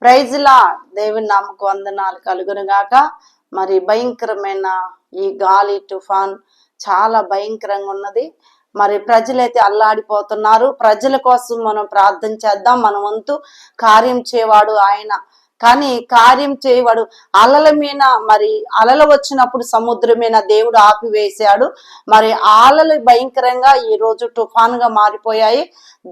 ప్రైజ్లా దేవుని నామకు వందనాలు కలుగును గాక. మరి భయంకరమైన ఈ గాలి తుఫాన్ చాలా భయంకరంగా ఉన్నది. మరి ప్రజలైతే అల్లాడిపోతున్నారు. ప్రజల కోసం మనం ప్రార్థన చేద్దాం. మన వంతు కార్యం చేయవాడు ఆయన. కానీ కార్యం చేయవాడు అలల మీద, మరి అలలు వచ్చినప్పుడు సముద్రం మీద దేవుడు ఆపివేశాడు. మరి అలలు భయంకరంగా ఈ రోజు తుఫాన్గా మారిపోయాయి.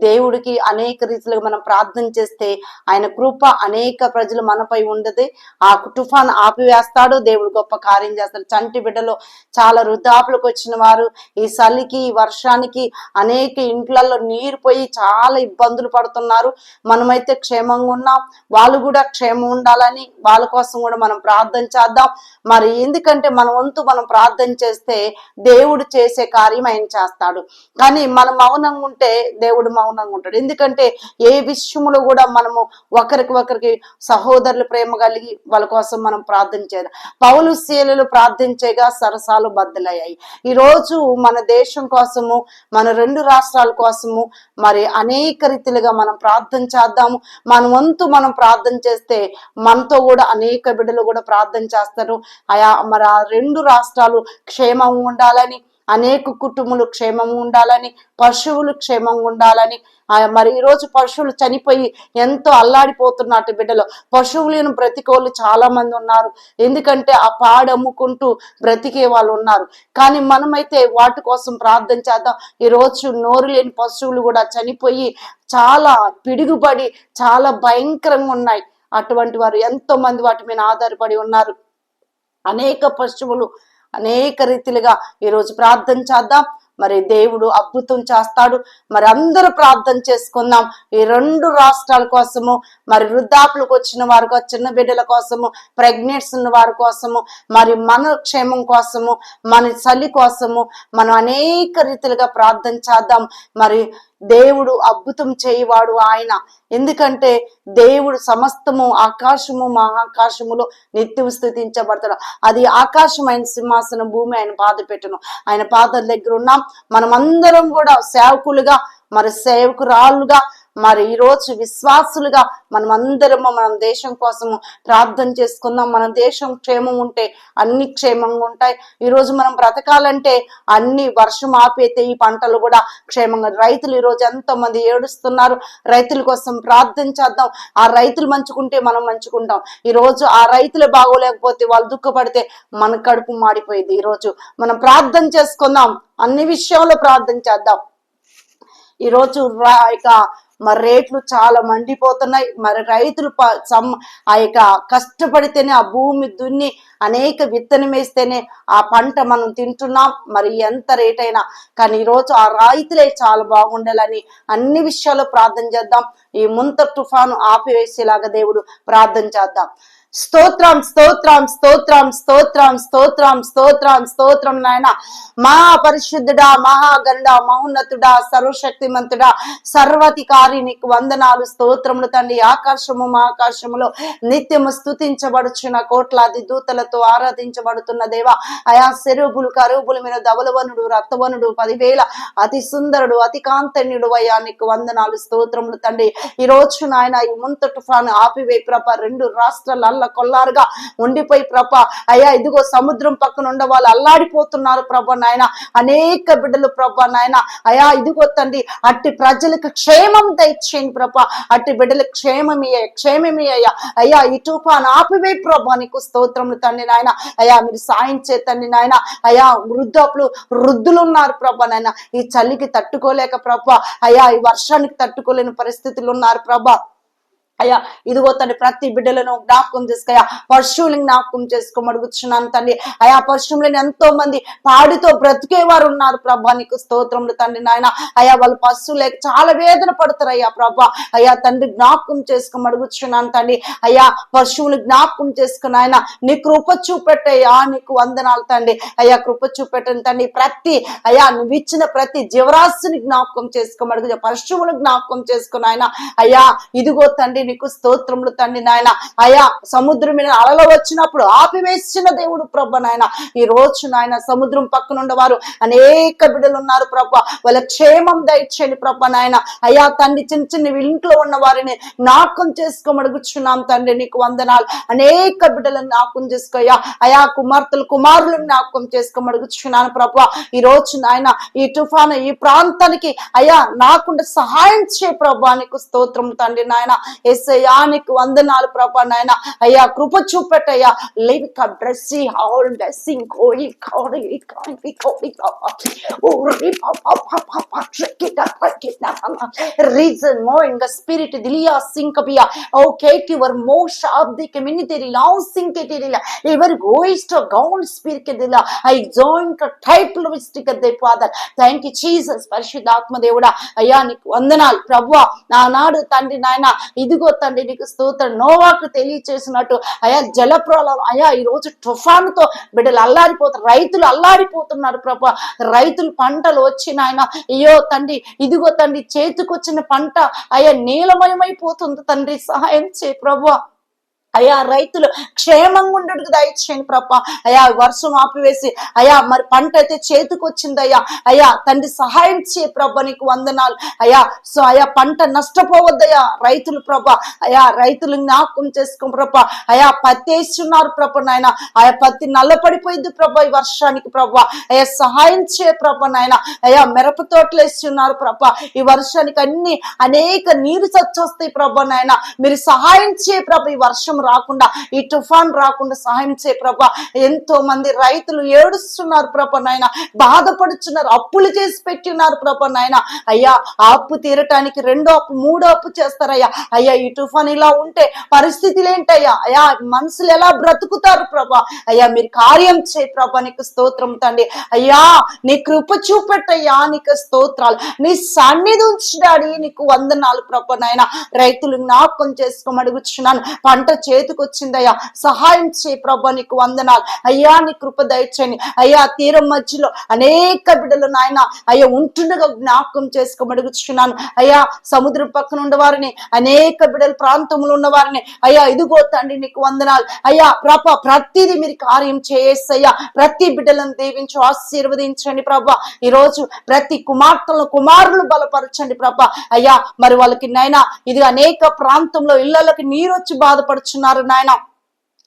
దేవుడికి అనేక రీతిలుగా మనం ప్రార్థన చేస్తే ఆయన కృప అనేక ప్రజలు మనపై ఉండదు. ఆ తుఫాన్ ఆపివేస్తాడు. దేవుడు గొప్ప కార్యం చేస్తాడు. చంటి బిడ్డలో చాలా వృద్ధాపులకు వచ్చిన వారు ఈ చలికి ఈ వర్షానికి అనేక ఇంట్లలో నీరు పోయి చాలా ఇబ్బందులు పడుతున్నారు. మనమైతే క్షేమంగా ఉన్నాం, వాళ్ళు కూడా క్షేమం ఉండాలని వాళ్ళ కోసం కూడా మనం ప్రార్థన చేద్దాం. మరి ఎందుకంటే మన వంతు మనం ప్రార్థన చేస్తే దేవుడు చేసే కార్యం ఆయన చేస్తాడు. కానీ మనం మౌనంగా ఉంటే దేవుడు మౌనంగా ఉంటాడు. ఎందుకంటే ఏ విషయంలో కూడా మనము ఒకరికి సహోదరులు ప్రేమ కలిగి వాళ్ళ కోసం మనం ప్రార్థన చేద్దాం. పౌలు శీలలు ప్రార్థించేగా సరసాలు బద్దలయ్యాయి. ఈ రోజు మన దేశం కోసము, మన 2 రాష్ట్రాల కోసము మరి అనేక రీతిలుగా మనం ప్రార్థన చేద్దాము. మన వంతు మనం ప్రార్థన చేస్తే మనతో కూడా అనేక బిడ్డలు కూడా ప్రార్థన చేస్తారు. మరి ఆ 2 రాష్ట్రాలు క్షేమం ఉండాలని, అనేక కుటుంబాలు క్షేమంగా ఉండాలని, పశువులు క్షేమంగా ఉండాలని. మరి ఈరోజు పశువులు చనిపోయి ఎంతో అల్లాడిపోతున్నట్టు బిడ్డలు, పశువులను బ్రతికోళ్ళు చాలా మంది ఉన్నారు. ఎందుకంటే ఆ పాడు అమ్ముకుంటూ బ్రతికే వాళ్ళు ఉన్నారు. కానీ మనమైతే వాటి కోసం ప్రార్థన చేద్దాం. ఈరోజు నోరు లేని పశువులు కూడా చనిపోయి చాలా పిడుగుబడి చాలా భయంకరంగా ఉన్నాయి. అటువంటి వారు ఎంతో మంది వాటి మీద ఆధారపడి ఉన్నారు. అనేక పశువులు అనేక రీతిలుగా ఈరోజు ప్రార్థన చేద్దాం. మరి దేవుడు అద్భుతం చేస్తాడు. మరి అందరూ ప్రార్థన చేసుకుందాం. ఈ 2 రాష్ట్రాల కోసము, మరి వృద్ధాపులకు వచ్చిన వారి కోసం, చిన్న బిడ్డల కోసము, ప్రెగ్నెంట్స్ ఉన్న వారి కోసము, మరి మన క్షేమం కోసము, మన చలి కోసము మనం అనేక రీతిలుగా ప్రార్థన చేద్దాం. మరి దేవుడు అద్భుతం చేయవాడు ఆయన. ఎందుకంటే దేవుడు సమస్తము ఆకాశము మహాకాశములో నిత్యం స్తుతించబడతాడు. అది ఆకాశమైన సింహాసనం, భూమి ఆయన పాద పెట్టును. ఆయన పాదాల దగ్గర ఉన్నాం. మనమందరం కూడా సేవకులుగా, మరి సేవకురాళ్ళుగా, మరి ఈరోజు విశ్వాసులుగా మనమందరము మన దేశం కోసము ప్రార్థన చేసుకుందాం. మన దేశం క్షేమం ఉంటే అన్ని క్షేమంగా ఉంటాయి. ఈరోజు మనం బ్రతకాలంటే అన్ని వర్షం ఆపేతే ఈ పంటలు కూడా క్షేమంగా. రైతులు ఈరోజు ఎంతో మంది ఏడుస్తున్నారు. రైతుల కోసం ప్రార్థన చేద్దాం. ఆ రైతులు మంచుకుంటే మనం మంచుకుంటాం. ఈరోజు ఆ రైతులు బాగోలేకపోతే, వాళ్ళు దుఃఖపడితే మన కడుపు మాడిపోయింది. ఈరోజు మనం ప్రార్థన చేసుకుందాం. అన్ని విషయంలో ప్రార్థన చేద్దాం. ఈరోజు మరి రేట్లు చాలా మండిపోతున్నాయి. మరి రైతులు ఆ కష్టపడితేనే, ఆ భూమి దున్ని అనేక విత్తనం వేస్తేనే ఆ పంట మనం తింటున్నాం. మరి ఎంత రేట్ అయినా కానీ ఈరోజు ఆ రైతులే చాలా బాగుండాలని అన్ని విషయాల్లో ప్రార్థన చేద్దాం. ఈ ముంత తుఫాను ఆపివేసేలాగా దేవుడు ప్రార్థన చేద్దాం. స్తోత్రం స్తోత్రం స్తోత్రం స్తోత్రం స్తోత్రం స్తోత్రం స్తోత్రం నాయన. మహా పరిశుద్ధుడా, మహాగరుడా, మహోన్నతుడా, సర్వశక్తిమంతుడా, సర్వాధికారి నీకు వందనాలు, స్తోత్రములు తండ్రి. ఆకాశము మహాకాశములో నిత్యము స్తుతించబడుచున్న కోట్లాది దూతలతో ఆరాధించబడుతున్న దేవా, ఆయా సెరుబులు కరుబుల మీద ధవలవనుడు, రక్తవనుడు, 10,000 అతి సుందరుడు, అతి కాంతన్యుడు అయ్యా నీకు వందనాలు, స్తోత్రములు తండ్రి. ఈ రోజు నాయన ఈ ముంత తుఫాను ఆపివే ప్రభ. 2 రాష్ట్రాల కొల్లారుగా ఉండిపోయి ప్రభ. అయ్యా ఇదిగో సముద్రం పక్కన ఉండే వాళ్ళు అల్లాడిపోతున్నారు ప్రభ నాయన. అనేక బిడ్డలు ప్రభ నాయన. అయ్యా ఇదిగో తండ్రి, అట్టి ప్రజలకు క్షేమం దయచేయండి ప్రభ. అట్టి బిడ్డలకు క్షేమమే అయ్యా. అయ్యా ఈ తుఫాను ఆపివే ప్రభ. నీకు స్తోత్రములు తండ్రి నాయన. అయ్యా మీరు సాయం చేతండి నాయన. అయ్యా వృద్ధులు ఉన్నారు ప్రభ నాయన. ఈ చలికి తట్టుకోలేక ప్రభ. అయ్యా ఈ వర్షానికి తట్టుకోలేని పరిస్థితులు ఉన్నారు ప్రభ. అయ్యా ఇదిగో తండ్రి, ప్రతి బిడ్డలను జ్ఞాపకం చేసుకోయా. పశువులను జ్ఞాపకం చేసుకోమడుగుతున్నాను తండ్రి. అయా పశువులను ఎంతో మంది పాడితో బ్రతికేవారు ఉన్నారు ప్రభా. నీకు స్తోత్రములు తండ్రి నాయన. అయ్యా వాళ్ళు పశువులే చాలా వేదన పడతారు అయ్యా ప్రభా. అయ్యా తండ్రి జ్ఞాపకం చేసుకోమడుగుతున్నాను తండ్రి. అయ్యా పశువులు జ్ఞాపకం చేసుకుని ఆయన నీ కృప చూపెట్టయ్యా. నీకు వందనాలు తండ్రి. అయ్యా కృప చూపెట్టండి తండ్రి. అయ్యా నువ్వు ఇచ్చిన ప్రతి జీవరాశిని జ్ఞాపకం చేసుకోమడుగు, పశువులు జ్ఞాపకం చేసుకుని ఆయన. అయ్యా ఇదిగో తండ్రి నీకు స్తోత్రములు తండ్రి నాయన. అయా సముద్రం మీద అలలు వచ్చినప్పుడు ఆపివేసిన దేవుడు ప్రభ నాయన. ఈ రోజు నాయన సముద్రం పక్కన ఉండవారు అనేక బిడ్డలు ఉన్నారు ప్రభ, వాళ్ళ క్షేమం దయచేయండి ప్రభ నాయన. అయా తండ్రి చిన్న చిన్న ఇంట్లో ఉన్న వారిని జ్ఞాపకం చేసుకోమడుగుచున్నాం తండ్రి, నీకు వందనాలు. అనేక బిడ్డలను జ్ఞాపకం చేసుకోయ్యా. అయా కుమార్తెలు కుమారులను జ్ఞాపకం చేసుకోమడుగుచున్నాను ప్రభ. ఈ రోజు నాయన ఈ తుఫాను ఈ ప్రాంతానికి అయ్యా నాకుండా సహాయం చే ప్రభా, నీకు స్తోత్రం తండ్రి నాయన. యేసయ్యా నీకు వందనాలు ప్రభా నాయన. అయ్యా కృప చూపెట్టయ్యా. లివ్ బ్లెస్సి ఆల్ బ్లెస్సింగ్ కోడి కోడి కోడి కోడి ఓ రి పాపా పాపా చెకిట చెకిట రీజన్ మో ఇన్ ద స్పిరిట్ దిలియా సింకబియా ఓకే యువర్ మో షాప్ ది కమ్యూనిటీ లావ్ సింకెటిలా ఎవర్ గోయిస్ టు గౌన్ స్పిరిట్ దిలా ఐ జాయిన్ టు టైప్ లిస్టిక్ the father. Thank you Jesus. పరిశుద్ధాత్మ దేవుడా అయ్యా నీకు వందనాలు ప్రభువా. నానాడు తండ్రి నాయన ఇదిగో తండ్రి నీకు స్తోత్రం. నోవాకు తెలియచేసినట్టు అయ్యా జలప్రలయం అయ్యా ఈ రోజు తుఫానుతో బిడ్డలు అల్లాడిపోతారు, రైతులు అల్లాడిపోతున్నారు ప్రభా. రైతులు పంటలు వచ్చిన ఆయన అయ్యో తండ్రి ఇదిగో తండ్రి చేతికొచ్చిన పంట అయ్యా నీలమయమైపోతుంది తండ్రి, సహాయం చే ప్రభువా. అయా రైతులు క్షేమంగా ఉండడు దయచేయండి ప్రభా. అయా వర్షం ఆపివేసి అయా మరి పంట అయితే చేతికి వచ్చిందయ్యా. అయా తండ్రి సహాయం చే ప్రభా, నీకు వందనాలు అయా. సో అయా పంట నష్టపోవద్దయ్యా రైతులు ప్రభా. అయా రైతులు జ్ఞాపకం చేసుకో ప్రభా. అయా పత్తి వేస్తున్నారు ప్రభా నాయన. ఆయా పత్తి నల్లపడిపోయింది ప్రభా ఈ వర్షానికి ప్రభా. అయా సహాయం చే ప్రభా నాయన. అయా మిరప తోటలు వేస్తున్నారు ప్రభా. ఈ వర్షానికి అన్ని అనేక నీరు చచ్చొస్తాయి ప్రభా నాయన. మీరు సహాయం చే ప్రభా. ఈ వర్షం రాకుండా ఈ తుఫాన్ రాకుండా సహాయం చే ప్రభా. ఎంతో మంది రైతులు ఏడుస్తున్నారు ప్రభా నాయన, బాధపడుచున్నారు, అప్పులు చేసి పెట్టినారు ప్రభా నాయన. అయ్యా ఆ అప్పు తీరటానికి రెండో అప్పు మూడో అప్పు చేస్తారయ్యా. అయ్యా ఈ తుఫాన్ ఇలా ఉంటే పరిస్థితులు ఏంటయ్యా? అయ్యా మనుషులు ఎలా బ్రతుకుతారు ప్రభా? అయ్యా మీరు కార్యం చే ప్రభా, నీకు స్తోత్రం తండ్రి. అయ్యా నీ కృప చూపెట్టయ్యా, నీకు స్తోత్రాలు. నీ సన్నిధి ఉంచినాడి, నీకు వందనాలు ప్రభా నాయన. రైతులు జ్ఞాపకం చేసుకోమడుగుచున్నాను. పంట చేతికి వచ్చిందయ్యా, సహాయం చే ప్రభా, నీకు వందనాలు అయ్యా. నీ కృప దయచేయండి అయ్యా. తీరం మధ్యలో అనేక బిడ్డలు నాయన అయ్యా ఉంటుండగా జ్ఞాపకం చేసుకోమడుగుచున్నాను అయ్యా. సముద్రం పక్కన ఉండవారిని అనేక బిడ్డల ప్రాంతంలో ఉన్నవారిని అయ్యా ఇదిగో తండ్రి నీకు వందనాలు అయ్యా ప్రభా. ప్రతిదీ మీరు కార్యం చేయేసయ్యా. ప్రతి బిడ్డలను దీవించి ఆశీర్వదించండి ప్రభా. ఈ రోజు ప్రతి కుమార్తెలను కుమారులు బలపరచండి ప్రభా. అయ్యా మరి వాళ్ళకి నాయన ఇది అనేక ప్రాంతంలో ఇళ్లకి నీరు వచ్చి బాధపడుచున్నారు నాయన.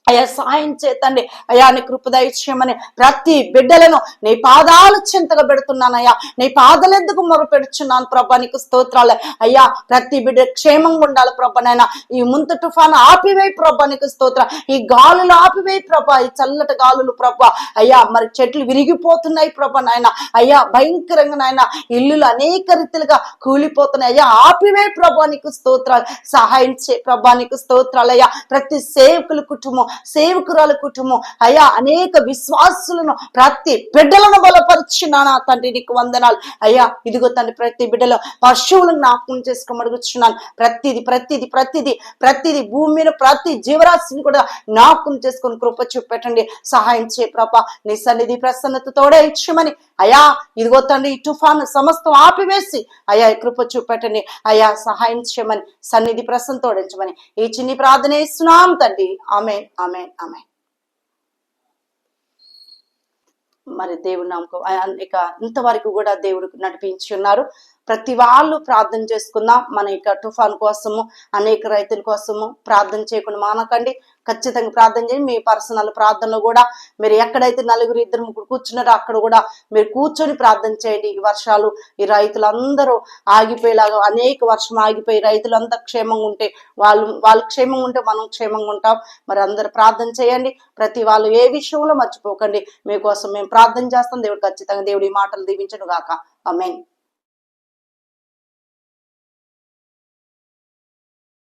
అయ్యా సాయం చేతండి అయ్యా. నీ కృప దయచేయమని ప్రతి బిడ్డలను నీ పాదాలు చింతగా పెడుతున్నానయ్యా. నీ పాదాలు ఎందుకు మొరపెడుచున్నాను ప్రభా, నీకు స్తోత్రాలు అయ్యా. ప్రతి బిడ్డ క్షేమంగా ఉండాలి ప్రభా నాయన. ఈ ముందు తుఫాను ఆపివేయి ప్రభా, నీకు స్తోత్రం. ఈ గాలులు ఆపివేయి ప్రభా, ఈ చల్లటి గాలులు ప్రభా. అయ్యా మరి చెట్లు విరిగిపోతున్నాయి ప్రభా నాయన. అయ్యా భయంకరంగా నాయన ఇల్లులు అనేక రీతిలుగా కూలిపోతున్నాయి అయ్యా. ఆపివేయి ప్రభా, నీకు స్తోత్రాలు. సహాయం చే ప్రభా, నీకు స్తోత్రాలు అయ్యా. ప్రతి సేవకుల కుటుంబం సేవకురాల కుటుంబం అయ్యా అనేక విశ్వాసులను ప్రతి బిడ్డలను బలపరుచున్నాను తండ్రి, నీకు వందనాలు అయ్యా. ఇదిగో తండ్రి ప్రతి బిడ్డలో పశువులను జ్ఞాపకం చేసుకోమడుగుచున్నాను. ప్రతిది ప్రతిది ప్రతిది ప్రతిది భూమి మీద ప్రతి జీవరాశిని కూడా జ్ఞాపకం చేసుకొని కృప చూపెట్టండి, సహాయం చే ప్రభా. నీ సన్నిధి ప్రసన్నతతోడే ఇచ్చమని అయ్యా. ఇదిగో తండ్రి ఈ తుఫాను సమస్తం ఆపివేసి అయ్యా కృప చూపెట్టండి అయ్యా. సహాయం చేయమని సన్నిధి ప్రసన్నతోడించమని ఈ చిన్ని ప్రార్థన ఇస్తున్నాం తండ్రి. ఆమేన్ ఆమేన్ ఆమేన్. మరి దేవుడు నమ్మకం ఇక ఇంతవరకు కూడా దేవుడు నడిపించి ఉన్నారు. ప్రతి వాళ్ళు ప్రార్థన చేసుకుందాం. మన ఇక తుఫాన్ కోసము అనేక రైతుల కోసము ప్రార్థన చేయకుండా మానకండి. ఖచ్చితంగా ప్రార్థన చేయండి. మీ పర్సనల్ ప్రార్థనలో కూడా మీరు ఎక్కడైతే నలుగురు ఇద్దరు ముగ్గురు కూర్చున్నారో అక్కడ కూడా మీరు కూర్చొని ప్రార్థన చేయండి. ఈ వర్షాలు ఈ రైతులందరూ ఆగిపోయేలాగా అనేక వర్షం ఆగిపోయి రైతులంతా క్షేమంగా ఉంటే వాళ్ళు క్షేమంగా ఉంటే మనం క్షేమంగా ఉంటాం. మరి అందరు ప్రార్థన చేయండి. ప్రతి వాళ్ళు ఏ విషయంలో మర్చిపోకండి. మీకోసం మేము ప్రార్థన చేస్తాం. దేవుడు ఖచ్చితంగా దేవుడి మాటలు దీవించను గాక. ఆమేన్.